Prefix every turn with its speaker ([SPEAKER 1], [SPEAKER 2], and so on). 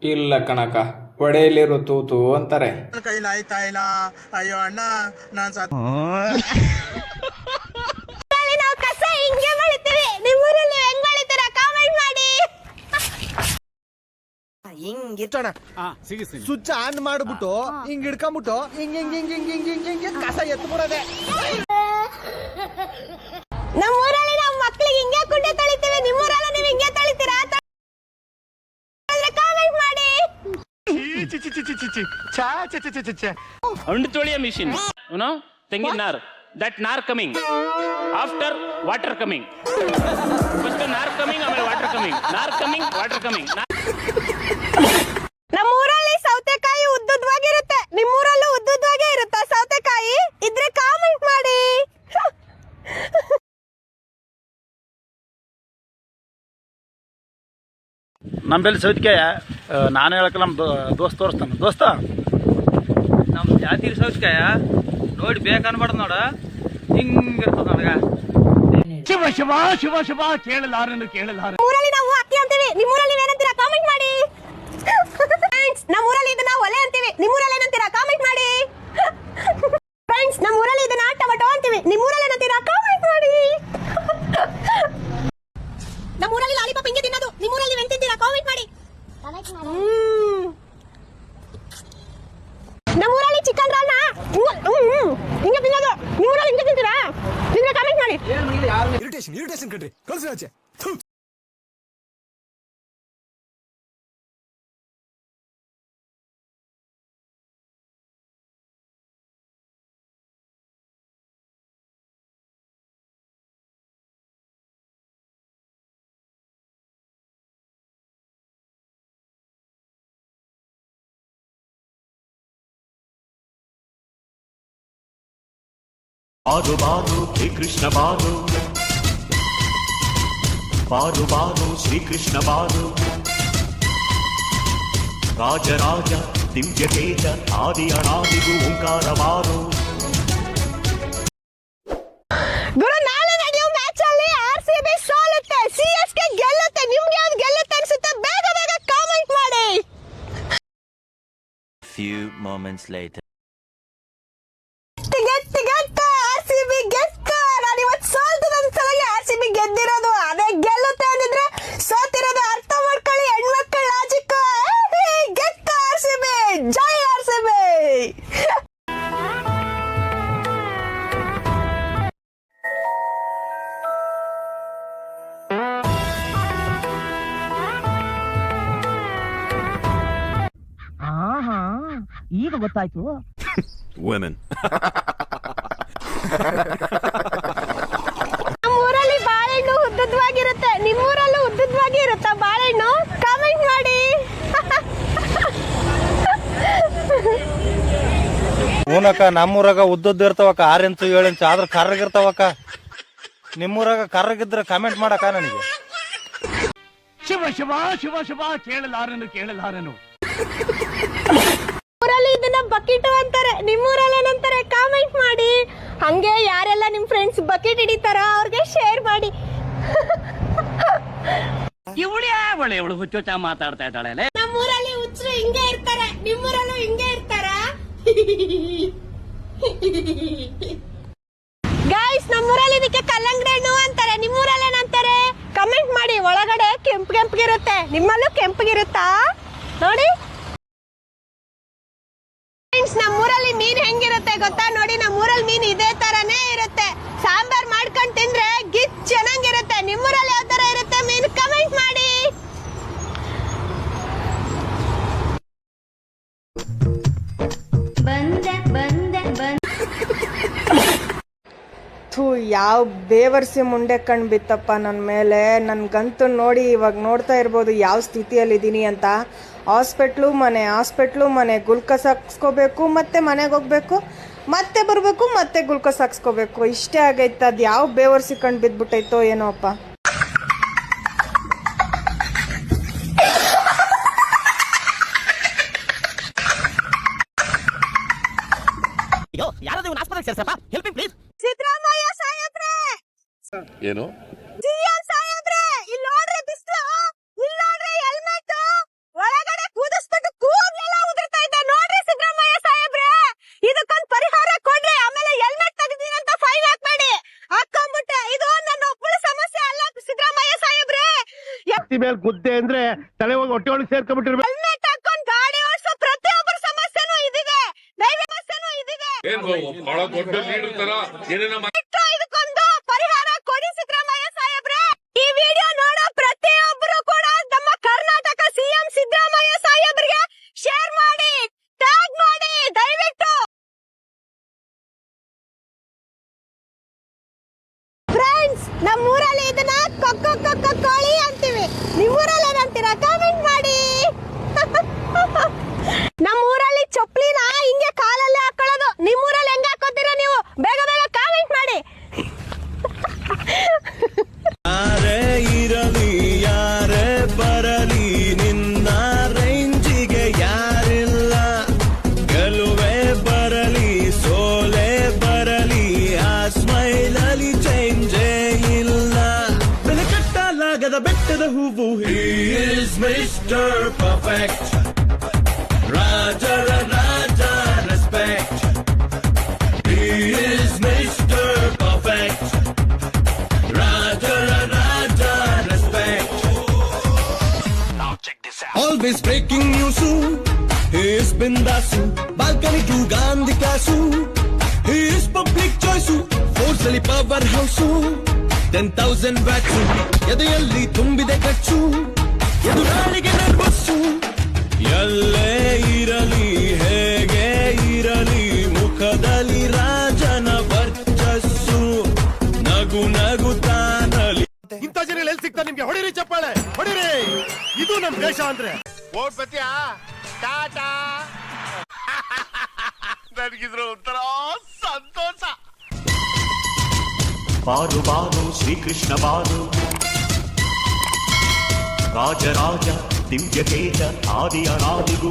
[SPEAKER 1] ಇಲ್ಲ ಕಣಕ, ಹೊಡೆಯಲಿರು ತೂತು ಅಂತಾರೆ.
[SPEAKER 2] ಕೈಲಾಯ್ತಾ ಇಲ್ಲ. ಅಯ್ಯೋ ಅಣ್ಣ ನಾನ್
[SPEAKER 3] ನಾವು ಕಸ ಹಿಂಗೆ ಮಾಡಿರ್ತೀವಿ. ನಿಮ್ಮೂರಲ್ಲಿ ಹೆಂಗ್ ಮಾಡಿರ್ತೀರಾ ಕಾಮೆಂಟ್ ಮಾಡಿ.
[SPEAKER 2] ಹಿಂಗಿರ್ತಾಣ ಸ್ವಿಚ್ ಆನ್ ಮಾಡ್ಬಿಟ್ಟು ಹಿಂಗ್ ಹಿಡ್ಕೊಂಡ್ಬಿಟ್ಟು ಹಿಂಗ್ ಹಿಂಗ್ ಹಿಂಗ್ ಹಿಂಗ್ ಹಿಂಗ್ ಹಿಂಗ್ ಹಿಂಗ್ ಕಸ ಎತ್ಬಿಡೋದೆ.
[SPEAKER 3] ನಮ್ಮೂರಲ್ಲಿ ನಾವು ಮಕ್ಳಿಗೆ ಹಿಂಗೆ ಕುಂಡೆ ತೊಳಿತೀವಿ. ನಿಮ್ಮೂರಲ್ಲ ನೀವು ಹಿಂಗೆ ತೊಳಿತೀರಾ? ಕಾಮೆಂಟ್ ಮಾಡಿ.
[SPEAKER 4] ಅಂಡು ತೊಳೆಯ ಮಿಷಿನ್ ತೆಂಗಿನ ನಾರ್, ದಟ್ ನಾರ್ coming after water coming. First ನಾರ್ ಕಮಿಂಗ್, ಆಮೇಲೆ ವಾಟರ್ ಕಮಿಂಗ್. ನಾರ್ ಕಮಿಂಗ್, ವಾಟರ್ ಕಮಿಂಗ್.
[SPEAKER 3] ನಮ್ಮೂರಲ್ಲಿ ಸೌತೆಕಾಯಿ ಉದ್ದುದ್ವಾಗಿರುತ್ತೆ. ನಿಮ್ಮೂರಲ್ಲೂ ಉದ್ದುದ್ವಾಗೇ ಇರುತ್ತಾ ಸೌತೆಕಾಯಿ? ಇದ್ರೆ ಕಾಮೆಂಟ್ ಮಾಡಿ.
[SPEAKER 5] ನಮ್ಮಲ್ಲಿ ಸೌತಿಕಾಯ ನಾನು ಹೇಳಕ್ಕೆ ನಮ್ಮ ದೋಸ್ತ ತೋರಿಸ್ತಾನೆ. ದೋಸ್ತ ನಮ್ಮ ಜಾತಿರ ಸೌತಿಕಾಯ ನೋಡಿ ಬೇಕನ್ಬಾರ್ದು ನೋಡ, ಹಿಂಗಿರ್ತದ ನನಗ. ಶಿವ ಶಿವ ಶಿವ ಶಿವ ಕೇಳಲಾರನು ಕೇಳಲಾರ.
[SPEAKER 3] ನಮ್ಮೂರಲ್ಲಿ ನಾವು ಅಕ್ಕಿ ಅಂತೀವಿ. ನಿಮ್ಮೂರಲ್ಲಿ ಏನಂತೀರಾ ಕಾಮೆಂಟ್ ಮಾಡಿ. ಫ್ರೆಂಡ್ಸ್, ನಮ್ಮೂರಲ್ಲಿ ಇದನ್ನ ಒಲೆ ಅಂತೀವಿ. ನಿಮ್ಮೂರಲ್ಲಿ ಏನಂತೀರಾ ಕಾಮೆಂಟ್ ಮಾಡಿ. ಫ್ರೆಂಡ್ಸ್, ನಮ್ಮೂರಲ್ಲಿ ಇದನ್ನ ಟೊಮೆಟೊ ಅಂತೀವಿ. ನಿಮ್ಮೂರಲ್ಲಿ ಏನಂತೀರಾ ಕಾಮೆಂಟ್ ಮಾಡಿ. ನಮ್ಮೂರಲ್ಲಿ ಲಾಲಿಪಾಪ್ ಹಿಂಗೆ ತಿನ್ನೋದು. ನಿಮ್ಮೂರಲ್ಲಿ ನೀವು ತಿಂತೀರಾ ಕಾಮೆಂಟ್ ಮಾಡಿ. ನಮ್ಮೂರಲ್ಲಿ ಚಿಕನ್ ರಾಲ್ನ ಹಿಂಗೆ ತಿನ್ನೋದು. ನಿಮ್ಮೂರಲ್ಲಿ ಹಿಂಗೆ ತಿಂತೀರಾ? ತಿಂದ್ರೆ ಕಾಮೆಂಟ್ ಮಾಡಿ.
[SPEAKER 2] ಇರಿಟೇಷನ್ ಕಣ್ರಿ, ಕಳ್ಸಿ ಆಚೆ.
[SPEAKER 6] ಬಾರು ಬಾರು ಶ್ರೀಕೃಷ್ಣ ಬಾರು, ಬಾರು ಬಾರು ಶ್ರೀಕೃಷ್ಣ ಬಾರು. ರಾಜರಾಜ ದಿವ್ಯ ತೇಜ ಆದಿ ಅನಾದಿಗೂ ಓಂಕಾರ ಬಾರು.
[SPEAKER 3] ಗುರು, ನಾಳೆ ನಡೆಯೋ ಮ್ಯಾಚ್ ಅಲ್ಲಿ ಆರ್ಸಿಬಿ ಸೋಲುತ್ತೆ, ಸಿಎಸ್ಕೆ ಗೆಲ್ಲುತ್ತೆ. ನಿಮ್ಗೆ ಯಾವ್ದು ಗೆಲ್ಲುತ್ತೆ ಅನ್ಸುತ್ತೆ? ಬೇಗ ಬೇಗ ಕಾಮೆಂಟ್ ಮಾಡಿ.
[SPEAKER 6] Few moments later.
[SPEAKER 3] ಆರ್ಸಿಬಿ ಗೆತ್ತ. ನಾನು ಇವತ್ತು ಸೋಲ್ತದ ಅನ್ಸಲಲ್ಲಿ ಆರ್ಸಿಬಿ ಗೆದ್ದಿರೋದು. ಅದೇ ಗೆಲ್ಲುತ್ತೆ ಅಂದಿದ್ರೆ ಸೋತಿರೋದು. ಅರ್ಥ ಮಾಡ್ಕೊಳ್ಳಿ ಹೆಣ್ಮಕ್ಳ ಲಾಜಿಕ್. ಗೆತ್ತ ಆರ್ಸಿಬಿ, ಜೈ ಆರ್ಸಿಬಿ.
[SPEAKER 7] ಈಗ ಗೊತ್ತಾಯ್ತು.
[SPEAKER 6] Women.
[SPEAKER 3] ನಮ್ಮೂರಲ್ಲಿ ಬಾಳೆಹಣ್ಣು ಉದ್ದುದ್ವಾಗಿರುತ್ತೆ. ನಿಮ್ಮೂರಲ್ಲೂ ಉದ್ದುದ್ವಾಗಿ ಇರುತ್ತಾ ಬಾಳೆಹಣ್ಣು? ಕಾಮೆಂಟ್ ಮಾಡಿ.
[SPEAKER 5] ಹೂನಕ್ಕ, ನಮ್ಮೂರಾಗ ಉದ್ದದ್ದು ಇರ್ತಾವಕ್ಕ, 6 ಇಂಚು 7 ಇಂಚು ಆದ್ರೆ ಕರ್ರಗಿರ್ತಾವಕ್ಕ. ನಿಮ್ಮೂರಾಗ ಕರ್ರಗಿದ್ರೆ ಕಾಮೆಂಟ್ ಮಾಡಕ್ಕ ನನಗೆ. ಶಿವ ಶಿವ ಶಿವ ಶಿವ ಕೇಳಲಾರನು ಕೇಳಲಾರನು.
[SPEAKER 3] ಊರಲ್ಲಿ ಇದನ್ನ ಬಕೆಟ್ ಅಂತಾರೆ. ನಿಮ್ಮೂರಲ್ಲಿ ಏನಂತಾರೆ ಕಾಮೆಂಟ್ ಮಾಡಿ. ಹಂಗೆ ಯಾರೆಲ್ಲ ನಿಮ್ ಫ್ರೆಂಡ್ಸ್ ಬಕೆಟ್ ಹಿಡಿತಾರ ಅವ್ರಿಗೆ ಶೇರ್ ಮಾಡಿ.
[SPEAKER 4] ಇವಳು ಹುಚ್ಚುಚ್ಚ ಮಾತಾಡ್ತಾ ಇದ್ದಾಳೆ.
[SPEAKER 3] ನಮ್ಮೂರಲ್ಲಿ ಹುಚ್ಚರು ಹಿಂಗೆ ಇರ್ತಾರೆ. ನಿಮ್ಮೂರಲ್ಲೂ ಹಿಂಗೆ ಇರ್ತಾರ? ಗೈಸ್, ನಮ್ಮೂರಲ್ಲಿ ಇದಕ್ಕೆ ಕಲ್ಲಂಗಡಿ ಹಣ್ಣು ಅಂತಾರೆ. ನಿಮ್ಮೂರಲ್ಲಿ ಏನಂತಾರೆ ಕಮೆಂಟ್ ಮಾಡಿ. ಒಳಗಡೆ ಕೆಂಪು ಕೆಂಪಗಿರುತ್ತೆ. ನಿಮ್ಮಲ್ಲೂ ಕೆಂಪಗಿರುತ್ತಾ ನೋಡಿ. ನಮ್ಮೂರಲ್ಲಿ ಮೀನ್ ಹೆಂಗಿರುತ್ತೆ ಗೊತ್ತಾ? ನೋಡಿ, ನಮ್ಮೂರಲ್ಲಿ ಮೀನ್ ಇದೇ ತರನೇ ಇರುತ್ತೆ. ಸಾಂಬಾರ್ ಮಾಡ್ಕೊಂಡ್ ತಿಂದ್ರೆ ಗಿಚ್ ಚೆನ್ನಾಗಿರುತ್ತೆ. ನಿಮ್ಮೂರಲ್ಲಿ ಯಾವ ತರ ಇರುತ್ತೆ ಮೀನ್? ಕಮೆಂಟ್ ಮಾಡಿ. ಯಾವ ಬೇವರ್ಸಿ ಮುಂಡೆ ಕಣ್ ಬಿತ್ತಪ್ಪ ನನ್ನ ಮೇಲೆ. ನನ್ಗಂತೂ ನೋಡಿ ಇವಾಗ ನೋಡ್ತಾ ಇರ್ಬೋದು ಯಾವ ಸ್ಥಿತಿಯಲ್ಲಿದ್ದೀನಿ ಅಂತ. ಹಾಸ್ಪಿಟ್ಲು ಮನೆ ಗುಲ್ಕಸ್ ಹಾಕ್ಸ್ಕೋಬೇಕು, ಮತ್ತೆ ಮನೆಗೆ ಹೋಗ್ಬೇಕು, ಮತ್ತೆ ಬರಬೇಕು, ಮತ್ತೆ ಗುಲ್ಕಸ್ ಹಾಕ್ಸ್ಕೋಬೇಕು. ಇಷ್ಟೇ ಆಗೈತೆ. ಅದು ಯಾವ ಬೇವರ್ಸಿ ಕಣ್ ಬಿದ್ಬಿಟ್ಟೈತೋ ಏನೋ ಅಪ್ಪ. ಸಿದ್ದರಾಮಯ್ಯ ಸಾಹೇಬ್ರೆ,
[SPEAKER 6] ಏನು
[SPEAKER 3] ಸಿಎಂ ಸಾಹೇಬ್ರೆ, ಇಲ್ಲಿ ನೋಡ್ರಿ ಬಿಸ್ಲು, ಇಲ್ಲಿ ನೋಡ್ರಿ ಹೆಲ್ಮೆಟ್, ಒಳಗಡೆ ಕೂದ
[SPEAKER 2] ಛಾತಿ ಮೇಲೆ ಗುದ್ದೆ ಅಂದ್ರೆ ತಲೆ ಹೋಗಿ ಹೊಟ್ಟೆ ಒಳಗೆ ಸೇರ್ಕೊಂಡ್ಬಿಟ್ಟಿರ್ಬೇಕು.
[SPEAKER 3] ಹೆಲ್ಮೆಟ್ ಹಾಕೊಂಡು ಗಾಡಿ ಓಡಿಸೋ ಪ್ರತಿಯೊಬ್ಬರ ಸಮಸ್ಯೆನೂ ಇದಿದೆ, ದೈವಿಕ ಸಮಸ್ಯೆನೂ ಇದಿದೆ. ಇದಕ್ಕೊಂದು ಪರಿಹಾರ ಕೊಡಿ ಸಿದ್ದರಾಮಯ್ಯ ಸಾಹೇಬ್ರೆ. ಈ ವಿಡಿಯೋ ನೋಡೋ ಪ್ರತಿಯೊಬ್ಬರು ಕೂಡ ನಮ್ಮ ಕರ್ನಾಟಕ ಸಿಎಂ ಸಿದ್ದರಾಮಯ್ಯ ಸಾಹೇಬ್ರಿಗೆ ಶೇರ್ ಮಾಡಿ, ಟ್ಯಾಗ್ ಮಾಡಿ ದಯವಿಟ್ಟು. ಫ್ರೆಂಡ್ಸ್, ನಮ್ಮೂರಲ್ಲಿ ಇದನ್ನ ಕೊಕ್ಕೊ ಕೊಕ್ಕೊ ಕೋಳಿ ಅಂತೀವಿ. ನಿಮ್ಮೂರಲ್ಲಿ ಏನಂತೀರಾ ಕಾಮೆಂಟ್ ಮಾಡಿ. ನಮ್ಮೂರಲ್ಲಿ ಚಪ್ಪಲಿನ ಹಿಂಗೆ ಕಾಲಲ್ಲೇ ಹಾಕೊಳ್ಳೋದು. ನಿಮ್ಮೂರಲ್ಲಿ ಹೆಂಗ್ ಹಾಕೋತೀರಾ ನೀವು? ಬೇಗ ಬೇಗ ಕಾಮೆಂಟ್ ಮಾಡಿ.
[SPEAKER 2] ಯಾರೇ ಇರಲಿ ಯಾರೇ ಬರಲಿ ನಿನ್ನ ರೇಂಜಿಗೆ ಯಾರಿಲ್ಲ. ಗೆಲುವೆ ಬರಲಿ ಸೋಲೆ ಬರಲಿ ಆ ಸ್ಮೈಲ್ ಅಲ್ಲಿ ಚೇಂಜೇ ಇಲ್ಲ. ಬೆಲೆ ಕಟ್ಟಲಾಗದ ಬೆಟ್ಟದ ಹೂವು. He is Mr. Perfect. ರಾಜರ ರಾಜ respect. He is Mr. Perfect. Raja Raja respect.
[SPEAKER 6] Now check this out.
[SPEAKER 2] Always breaking news. He is Bindasu. Balcony to Gandhi Kasu. He is public choice. Force ali powerhouse. 10,000 watts. ಎದೆಯಲ್ಲಿ ತುಂಬಿದೆ ಕಚ್ಚು. ಎದುರಾಳಿಗೆ ನರ್ವಸ್ಸು. ಎಲ್ಲೇ ಇರಲಿ ಹೇಗೆ ಇರಲಿ ಮುಖದಲ್ಲಿ ರಾಜನ ವರ್ಚಸ್ಸು. ನಗು ನಗುತ್ತಾನಲಿ. ಇಂಥ ಜನ ಎಲ್ಲಿ ಸಿಗ್ತಾರೆ ನಿಮ್ಗೆ? ಹೊಡಿರಿ ಚಪ್ಪಾಳೆ ಹೊಡಿರಿ. ಇದು ನಮ್ ದೇಶ ಅಂದ್ರೆ. ಓಟ್ ಬತ್ತೀಯಾ? ಟಾಟಾ. ನನಗಿದ್ರು ಒಂಥರ ಸಂತೋಷ.
[SPEAKER 6] ಬಾರು ಬಾರು ಶ್ರೀಕೃಷ್ಣ ಬಾರು ರಾಜ ರಾಜ ದಿವ್ಯ ತೇಜ ಆದಿ ಅನಾದಿಗೂ